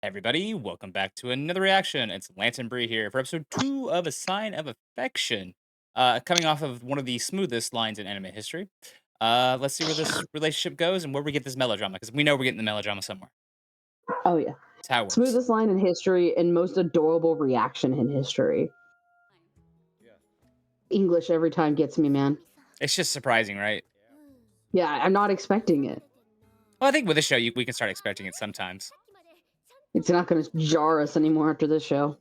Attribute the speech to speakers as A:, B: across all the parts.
A: Everybody, welcome back to another reaction. It's Lance and Bree here for episode 2 of A Sign of Affection. Coming off of one of the smoothest lines in anime history. Let's see where this relationship goes and where we get this melodrama, because we know we're getting the melodrama somewhere.
B: Oh yeah.
A: That's how it works.
B: Smoothest line in history and most adorable reaction in history. English every time gets me, man.
A: It's just surprising, right?
B: Yeah, I'm not expecting it.
A: Well, I think with this show, we can start expecting it sometimes.
B: It's not going to jar us anymore after this show.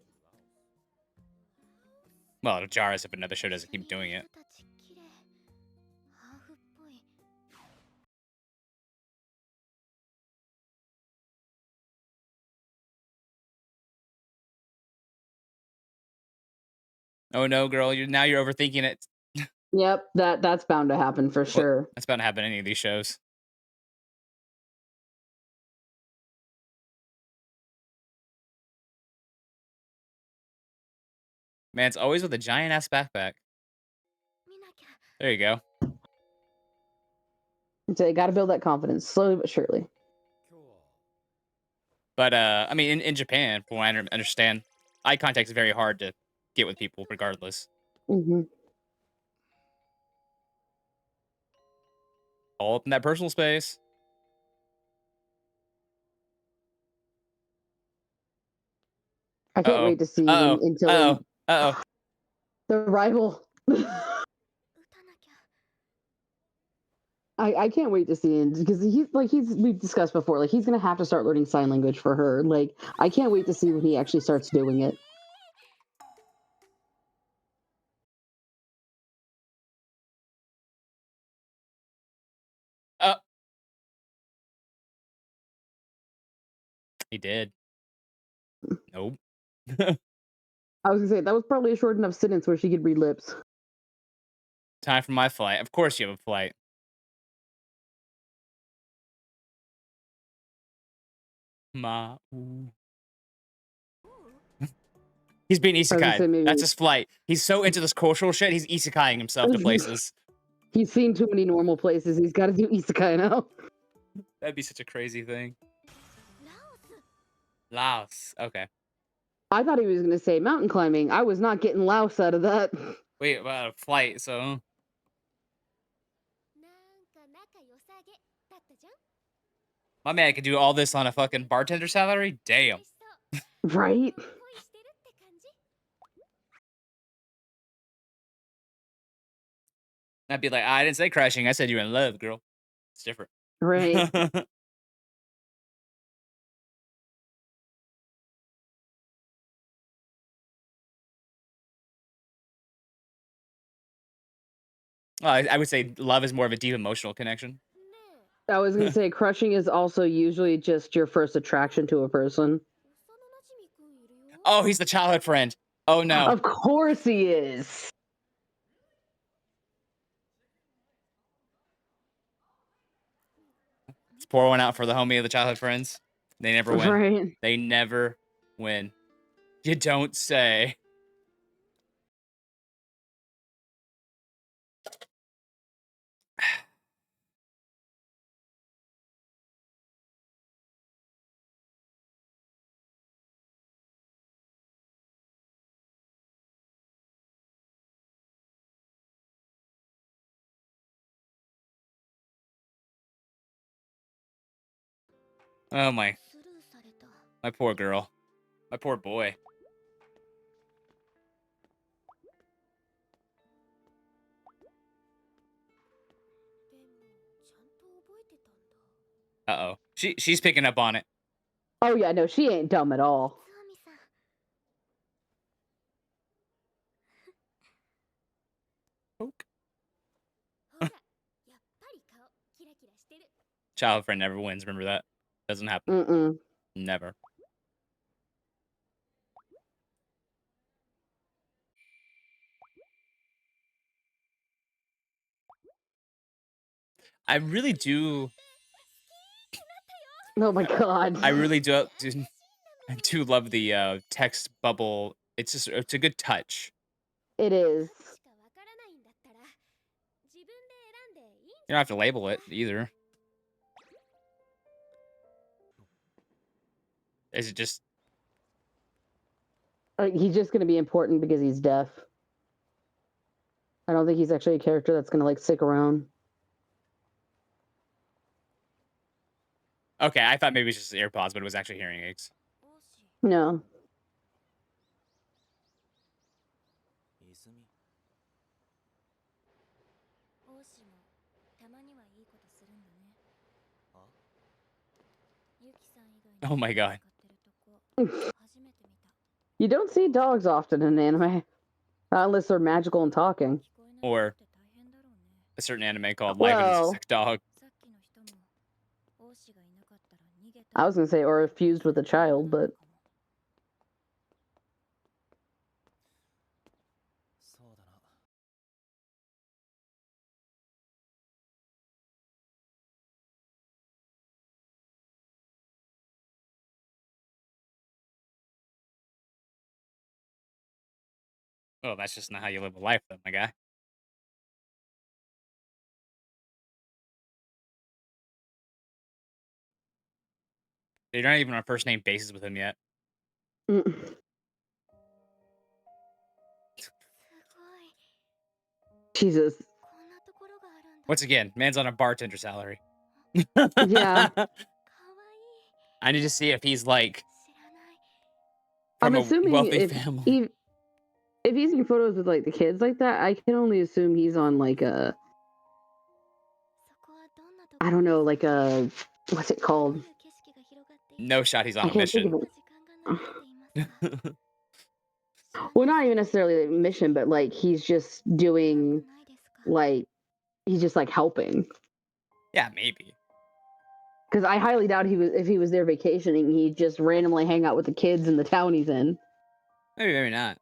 A: Well, it'll jar us if another show doesn't keep doing it. Oh no, girl, you're overthinking it.
B: Yep, that's bound to happen for
A: Well,
B: sure.
A: that's bound to happen in any of these shows. Man, it's always with a giant ass backpack. There you go.
B: So you got to build that confidence slowly but surely.
A: But I mean, in Japan, from what I understand, eye contact is very hard to get with people, regardless.
B: Hmm.
A: All up in that personal space.
B: I
A: Uh
B: can't
A: oh.
B: wait to see
A: Uh oh.
B: until
A: Uh oh. Uh oh.
B: the rival. I can't wait to see him because he's we've discussed before, like he's gonna have to start learning sign language for her. Like I can't wait to see when he actually starts doing it.
A: Uh. He did. Nope.
B: I was gonna say that was probably a short enough sentence where she could read lips.
A: Time for my flight. Of course, you have a flight. Ma. Ooh. He's being
B: I was gonna
A: isekai.
B: say maybe
A: That's his flight. He's so into this cultural shit. He's isekaiing himself to places.
B: he's seen too many normal places. He's got to do isekai now.
A: That'd be such a crazy thing. Laos. Okay.
B: I thought he was gonna say mountain climbing. I was not getting Laos out of that.
A: Wait, about a flight, so. My man could do all this on a fucking bartender salary? Damn.
B: Right?
A: I'd be like, I didn't say crashing. I said you're in love, girl. It's different.
B: Right.
A: Well, I would say love is more of a deep emotional connection.
B: I was gonna say crushing is also usually just your first attraction to a person.
A: Oh, he's the childhood friend. Oh no.
B: Of course he is.
A: Let's pour one out for the homie of the childhood friends. They never win.
B: Right.
A: They never win. You don't say. Oh my poor girl. My poor boy. Uh-oh. She's picking up on it.
B: Oh yeah, no, she ain't dumb at all.
A: Poke. Childhood friend never wins. Remember that. Doesn't happen.
B: Mm-mm.
A: Never. I really do.
B: Oh my god.
A: I really do. I do love the text bubble. It's a good touch.
B: It is.
A: You don't have to label it either. Is it just
B: He's just gonna be important because he's deaf. I don't think he's actually a character that's gonna like stick around.
A: okay? I thought maybe it was just AirPods, but it was actually hearing aids.
B: No.
A: Oh my god.
B: You don't see dogs often in anime, unless they're magical and talking.
A: Or a certain anime called Life of a
B: Well,
A: Sick Dog.
B: I was gonna say or fused with a child, but
A: Oh, that's just not how you live a life, though, my guy. You're not even on first name basis with him yet.
B: mm, Jesus.
A: Once again, man's on a bartender salary.
B: Yeah.
A: I need to see if he's like
B: I'm
A: from a
B: assuming
A: wealthy family.
B: if he's in photos with like the kids like that, I can only assume he's on like a I don't know, like a what's it called?
A: No shot he's on
B: I
A: a
B: can't think
A: mission.
B: of it. Well, not even necessarily a mission, but like he's just doing like he's just like helping.
A: Yeah, maybe.
B: Because I highly doubt he was if he was there vacationing, he'd just randomly hang out with the kids in the town he's in.
A: Maybe, maybe not.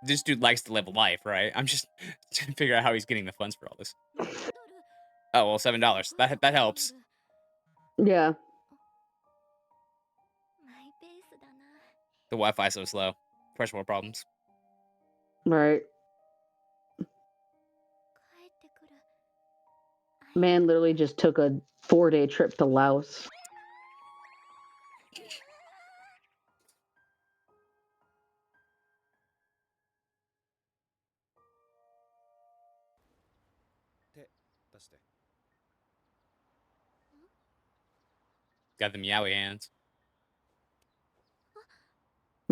A: This dude likes to live life, right? I'm just trying to figure out how he's getting the funds for all this. Oh well, $7. That helps.
B: Yeah.
A: The Wi-Fi so slow. First world problems.
B: Right. Man literally just took a 4-day trip to Laos.
A: Got the meowy hands.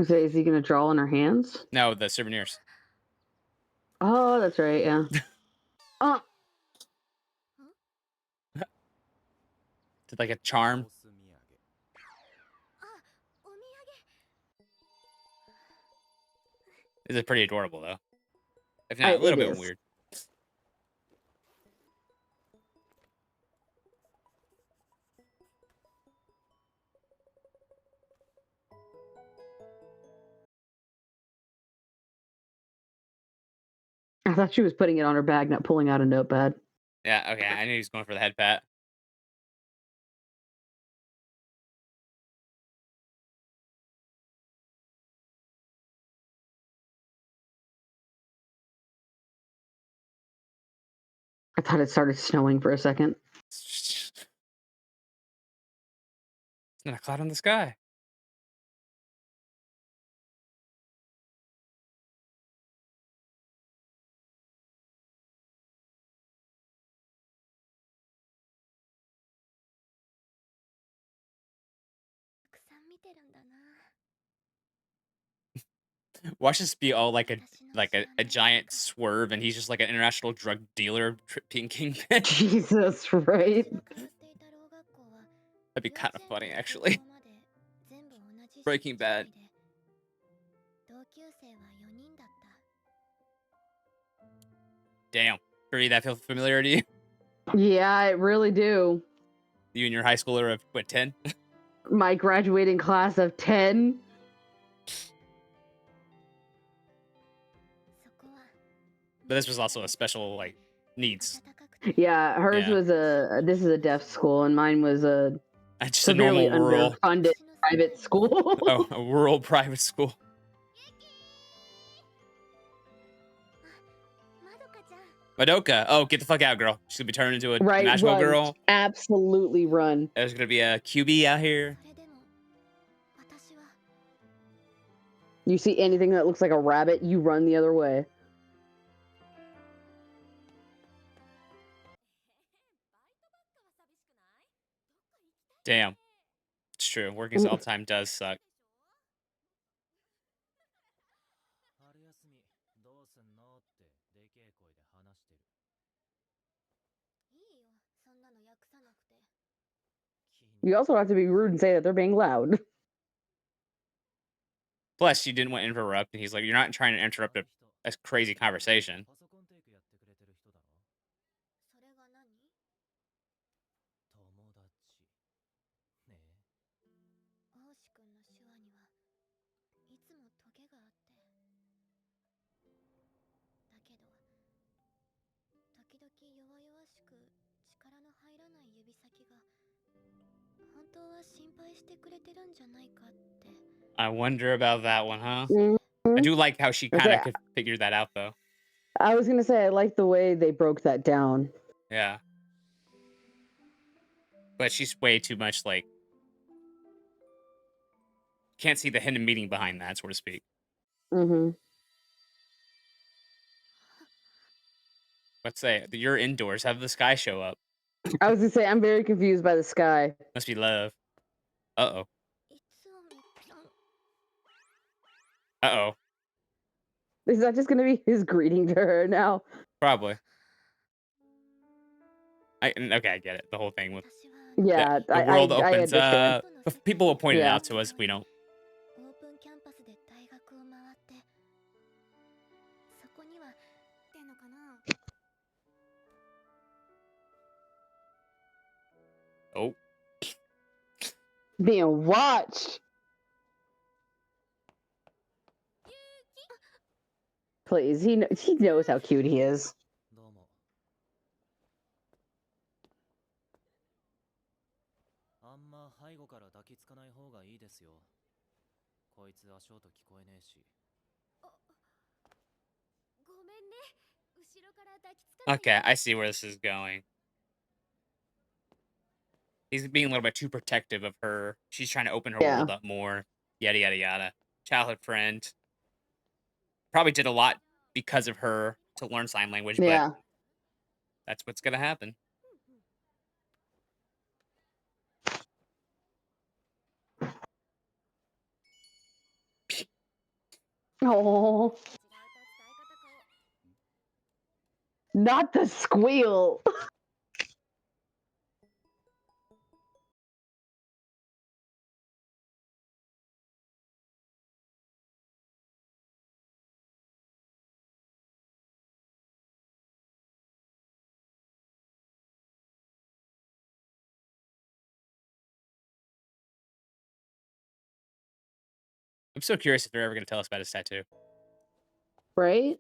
B: So is he gonna draw on her hands?
A: No, the souvenirs.
B: Oh, that's right, yeah. Oh,
A: Did like a charm. This is pretty adorable though. If not, a little
B: it
A: bit
B: is.
A: weird.
B: I thought she was putting it on her bag, not pulling out a notepad.
A: Yeah, okay. I knew he was going for the head pat.
B: I thought it started snowing for a second.
A: It's not a cloud in the sky. Watch this be all like a giant swerve, and he's just like an international drug dealer, tripping kingpin.
B: Jesus, right?
A: That'd be kind of funny, actually. Breaking Bad. Damn. Pretty that feel familiar to you?
B: Yeah, I really do.
A: You and your high schooler of what 10?
B: My graduating class of 10.
A: But this was also a special like needs.
B: Yeah, hers
A: Yeah.
B: was this is a deaf school, and mine was a
A: Just a
B: severely
A: normal rural.
B: underfunded private school.
A: Oh, a rural private school. Madoka. Oh, get the fuck out, girl. She's gonna be turned into a
B: Right,
A: magical
B: run.
A: girl.
B: Absolutely run.
A: There's gonna be a QB out here.
B: You see anything that looks like a rabbit, you run the other way.
A: Damn. It's true. Working all the time does suck.
B: You also have to be rude and say that they're being loud.
A: Plus, she didn't want to interrupt, and he's like, "You're not trying to interrupt a crazy conversation." I wonder about that one, huh? I
B: Mhm.
A: do like how she kind of
B: Okay,
A: could figure that out, though.
B: I was gonna say I like the way they broke that down.
A: Yeah, but she's way too much like can't see the hidden meaning behind that, so to speak.
B: Mhm.
A: Let's say you're indoors. Have the sky show up.
B: I was gonna say I'm very confused by the sky.
A: Must be love. Uh oh. Uh oh.
B: Is that just gonna be his greeting to her now?
A: Probably. Okay, I get it. The whole thing with
B: Yeah,
A: the world
B: I
A: opens
B: understand.
A: up. But people will point it
B: Yeah.
A: out to us. We don't. Oh,
B: Being watched. Please, he knows how cute he is.
A: okay. I see where this is going. He's being a little bit too protective of her. She's trying to open her
B: Yeah.
A: world up more. Yada yada yada. Childhood friend. Probably did a lot because of her to learn sign language, but
B: Yeah.
A: that's what's gonna happen.
B: Oh, not the squeal.
A: I'm so curious if they're ever gonna tell us about his tattoo.
B: Right?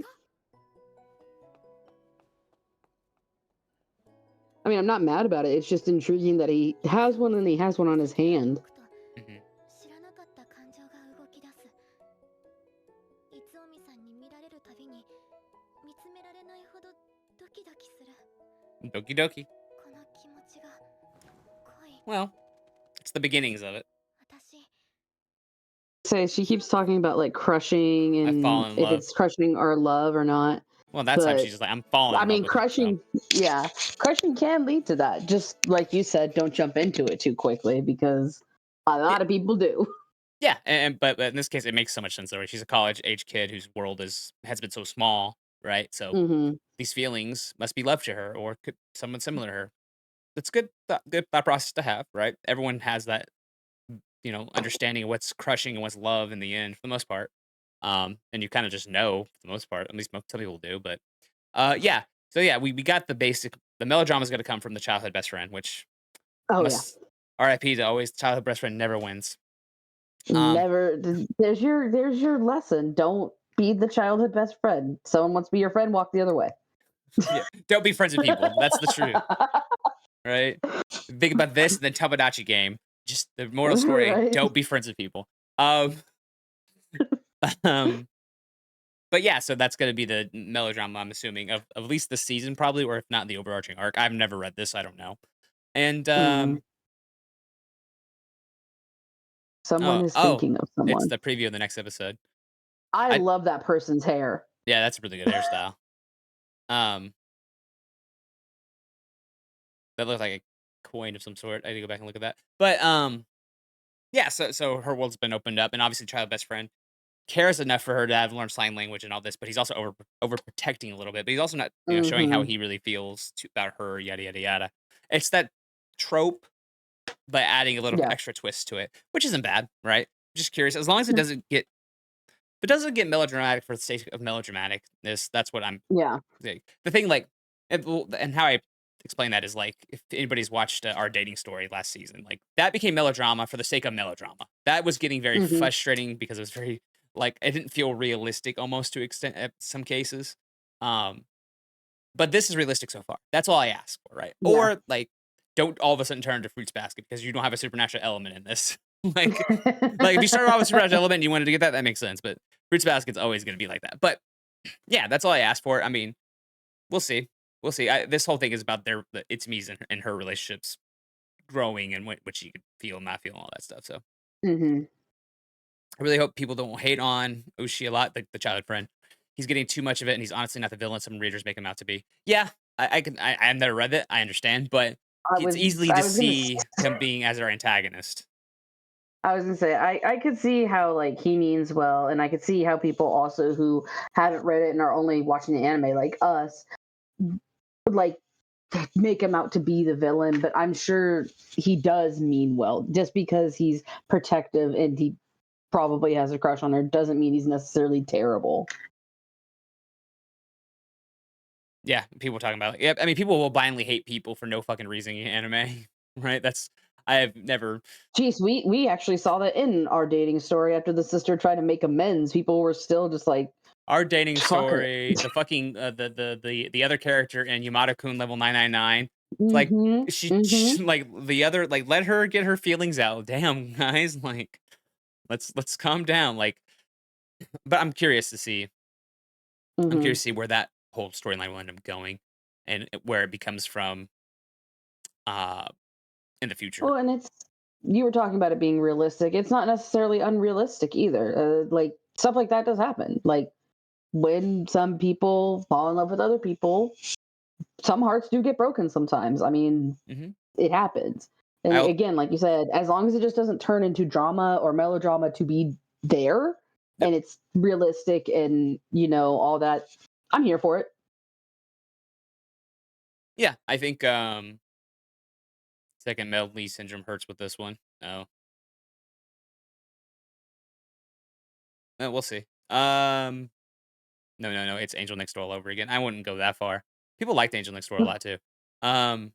B: I mean, I'm not mad about it. It's just intriguing that he has one and he has one on his hand.
A: Hmm. Doki doki. Well, it's the beginnings of it.
B: Say she keeps talking about like crushing
A: I
B: and
A: fall in
B: if
A: love.
B: it's crushing our love or not.
A: Well, that time
B: But
A: she's just like, I'm falling
B: I
A: in love
B: mean,
A: with him. So
B: yeah, crushing can lead to that. Just like you said, don't jump into it too quickly because a
A: yeah,
B: lot of people do.
A: yeah. But in this case, it makes so much sense. Though, right? She's a college age kid whose world has been so small, right? So
B: Hmm.
A: these feelings must be love to her, or could someone similar to her. That's good thought process to have, right? Everyone has that, understanding of what's crushing and what's love in the end, for the most part. And you kind of just know for the most part. At least some people do. But yeah. So yeah, we got the basic. The melodrama is going to come from the childhood best friend, which
B: Oh yeah,
A: must RIP to always childhood best friend never wins. Um,
B: never. There's your lesson. Don't be the childhood best friend. Someone wants to be your friend, walk the other way.
A: yeah, don't be friends with people. That's the truth, right? Think about this and then Tamagotchi game. Just the moral story:
B: Right?
A: don't be friends with people. Um, um, but yeah, so that's gonna be the melodrama. I'm assuming of at least the season, probably, or if not the overarching arc. I've never read this. I don't know. And
B: Hmm. Someone
A: Oh,
B: is
A: oh,
B: thinking of
A: it's
B: someone.
A: the preview of the next episode.
B: I
A: I
B: love that person's hair.
A: Yeah, that's a really good hairstyle. Um, that looks like a coin of some sort. I need to go back and look at that. But yeah. So her world's been opened up, and obviously, child best friend cares enough for her to have learned sign language and all this, but he's also overprotecting a little bit. But he's also not, showing how
B: Mhm.
A: he really feels about her. Yada yada yada. It's that trope, but adding a little
B: Yeah.
A: extra twist to it, which isn't bad, right? Just curious, as long as it doesn't get melodramatic for the sake of melodramaticness. That's what I'm
B: Yeah.
A: the thing. Like, and how I explain that is like if anybody's watched Our Dating Story last season, like that became melodrama for the sake of melodrama. That was getting very
B: Mhm.
A: frustrating because it was very like it didn't feel realistic almost to extent at some cases. Um, but this is realistic so far. That's all I ask for, right?
B: Yeah.
A: Or like, don't all of a sudden turn into Fruits Basket because you don't have a supernatural element in this. Like if you started off with supernatural element and you wanted to get that, that makes sense. But Fruits Basket's always going to be like that. But yeah, that's all I asked for. I mean, we'll see. We'll see. This whole thing is about it's me's and her relationships growing and what she could feel, not feel, and all that stuff. So
B: Mhm.
A: I really hope people don't hate on Ushi a lot, the childhood friend. He's getting too much of it, and he's honestly not the villain some readers make him out to be. Yeah, I've never read it. I understand, but
B: I
A: it's
B: was
A: easily
B: I
A: to
B: was gonna
A: see him being as our antagonist.
B: I was gonna say I could see how like he means well, and I could see how people also who haven't read it and are only watching the anime like us would like make him out to be the villain. But I'm sure he does mean well. Just because he's protective and he probably has a crush on her doesn't mean he's necessarily terrible.
A: Yeah, people talking about. Yeah, I mean, people will blindly hate people for no fucking reason in anime, right? I have never.
B: Jeez, we actually saw that in Our Dating Story. After the sister tried to make amends, people were still just like,
A: Our Dating
B: "Fuck her."
A: Story, the fucking the other character in Yamada Kun level 999. It's like
B: Mhm. Mhm.
A: like the other like let her get her feelings out. Damn guys, like let's calm down. Like, but I'm
B: Mhm.
A: curious to see where that whole storyline will end up going, and where it becomes from uh in the future.
B: Well, and it's you were talking about it being realistic. It's not necessarily unrealistic either. Like stuff like that does happen. Like when some people fall in love with other people, some hearts do get broken sometimes. I mean,
A: Hmm.
B: it happens. And
A: I
B: again, like you said, as long as it just doesn't turn into drama or melodrama to be there
A: Yep.
B: and it's realistic and, all that, I'm here for it.
A: Yeah, I think second Melody syndrome hurts with this one. Oh, we'll see. No, no, no, it's Angel Next Door all over again. I wouldn't go that far. People liked Angel Next Door a lot too. Um,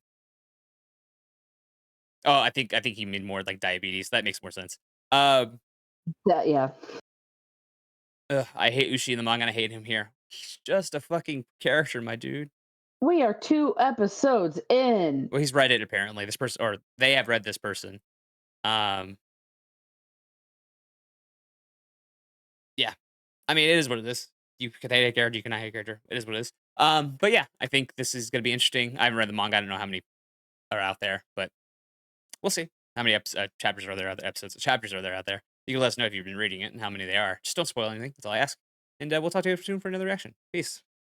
A: oh, I think you mean more like diabetes. That makes more sense. Um,
B: Yeah.
A: I hate Ushi in the manga and I hate him here. He's just a fucking character, my dude.
B: We are 2 episodes in.
A: Well, he's read it apparently. This person, or they have read this person. Um, yeah. I mean, it is what it is. You can hate a character, you can not hate a character. It is what it is. But yeah, I think this is gonna be interesting. I haven't read the manga. I don't know how many are out there, but we'll see how many chapters are there. Other episodes, chapters are there out there. You can let us know if you've been reading it and how many they are. Just don't spoil anything. That's all I ask. And we'll talk to you soon for another reaction. Peace.